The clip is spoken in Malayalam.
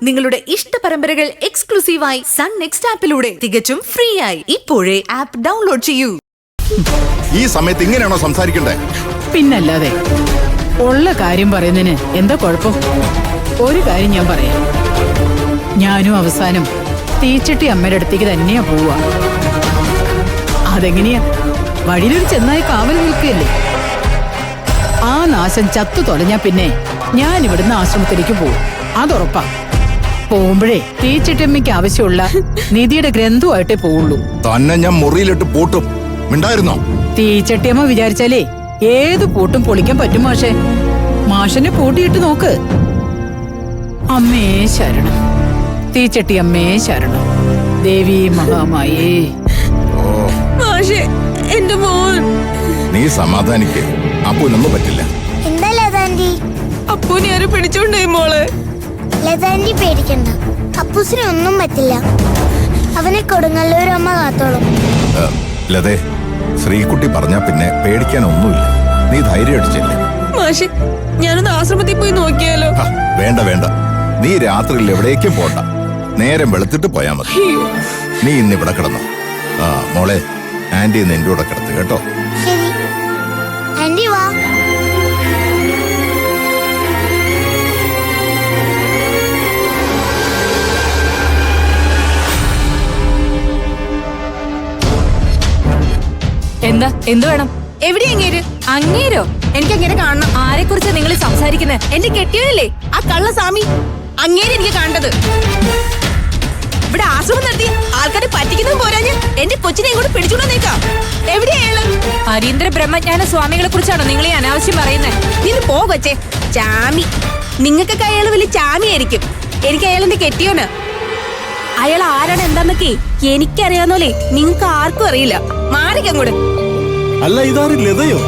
നിങ്ങളുടെ ഇഷ്ട പരമ്പരകൾ എക്സ്ക്ലൂസീവായി സൺ നെക്സ്റ്റ് ആപ്പിലൂടെ തികച്ചും ഫ്രീ ആയി ഇപ്പോഴേ ആപ്പ് ഡൗൺലോഡ് ചെയ്യൂ. ഈ സമയത്ത് ഇങ്ങനെയാണോ സംസാരിക്കണ്ടേ? പിന്നല്ലാതെ ഉള്ള കാര്യം പറയുന്നതിന് എന്താ കുഴപ്പം? ഒരു കാര്യം ഞാൻ പറയാം, ഞാനും അവസാനം തീച്ചട്ടി അമ്മയുടെ അടുത്തേക്ക് തന്നെയാ പോവാ. അതെങ്ങനെയാ? വഴിയിലൊരു ചെന്നായി കാവൽ നിൽക്കുകയല്ലേ. ആ നാശം ചത്തു തൊലഞ്ഞാ പിന്നെ ഞാൻ ഇവിടുന്ന് ആശ്രമത്തിലേക്ക് പോകും, അതുറപ്പാ. പോകുമ്പോഴേ തീച്ചട്ടിയമ്മയ്ക്ക് ആവശ്യമുള്ള നിധിയുടെ ഗ്രന്ഥമായിട്ടേ പോവുള്ളൂ. തന്നെ ഞാൻ മുറിയിലിട്ട് പൂട്ടും. മിണ്ടായിരുന്നോ? തീച്ചട്ടിയമ്മ വിചാരിച്ചാലേ ഏത് പൂട്ടും പൊളിക്കാൻ പറ്റും മാഷെ. മാഷനെ പൂട്ടിയിട്ട് നോക്ക്. അമ്മേ ശരണം, തീച്ചട്ടി അമ്മേ ശരണം, ദേവി മഹാമായേ. മാഷെ, എന്റെ മോൻ. നീ സമാധാനിക്ക്, അപ്പൂനൊന്നും പറ്റില്ല. എന്താ ലതാൻഡി? അപ്പൂനെ ആരും പിടിച്ചോണ്ടേ മോളെ. ലതാൻഡി പേടിക്കണ്ട, അപ്പൂസിന് ഒന്നും പറ്റില്ല. അവനെ കൊടുങ്ങല്ലൂർ അമ്മ കാത്തോളും. ലതേ, ശ്രീകുട്ടി പറഞ്ഞാ പിന്നെ പേടിക്കാനൊന്നുമില്ല. നീ ധൈര്യം അടിച്ചല്ലേ. മാഷെ, ഞാനൊന്ന് ആശ്രമത്തിൽ പോയി നോക്കിയാലോ? വേണ്ട വേണ്ട, നീ രാത്രിയിൽ എവിടേക്കും പോണ്ട. നേരം വെളുത്തിട്ട് പോയാ മതി. നീ ഇന്നിവിടെ കിടന്നു. മോളെ, ആന്റി നിന്റെ കൂടെ കിടത്ത് കേട്ടോ. ശരി ആന്റി, വാ. എന്താ? എന്ത് വേണം? എവിടെ അങ്ങേര്? അങ്ങേരോ? എനിക്ക് അങ്ങനെ കാണണം. ആരെ കുറിച്ചാ നിങ്ങൾ സംസാരിക്കുന്നത്? എന്റെ കെട്ടിയതല്ലേ ആ കള്ളസ്വാമി. അങ്ങേര് എനിക്ക് കണ്ടത്. ഇവിടെ ആശ്രമം നടത്തി ആൾക്കാരെ പറ്റിക്കുന്നതും പോരാഞ്ഞ് എന്റെ കൊച്ചിനെ ഇങ്ങോട്ട് പിടിച്ചുകൊണ്ട് നീക്കാം. എവിടെയാള്? ഹരീന്ദ്ര ബ്രഹ്മജ്ഞാന സ്വാമികളെ കുറിച്ചാണോ നിങ്ങൾ ഈ അനാവശ്യം പറയുന്നത്? നിന്ന് പോ കൊച്ചേ. ചാമി. നിങ്ങൾക്കൊക്കെ അയാള് വലിയ ചാമിയായിരിക്കും. എനിക്ക് അയാളെന്റെ കെട്ടിയോന്. അയാൾ ആരാണ് എന്താന്നൊക്കെ എനിക്കറിയാവുന്നോലേ നിങ്ങൾക്ക് ആർക്കും അറിയില്ല. മാറിക്കങ്ങോട്ട്. അല്ല, ഇതാരും ലതയോ?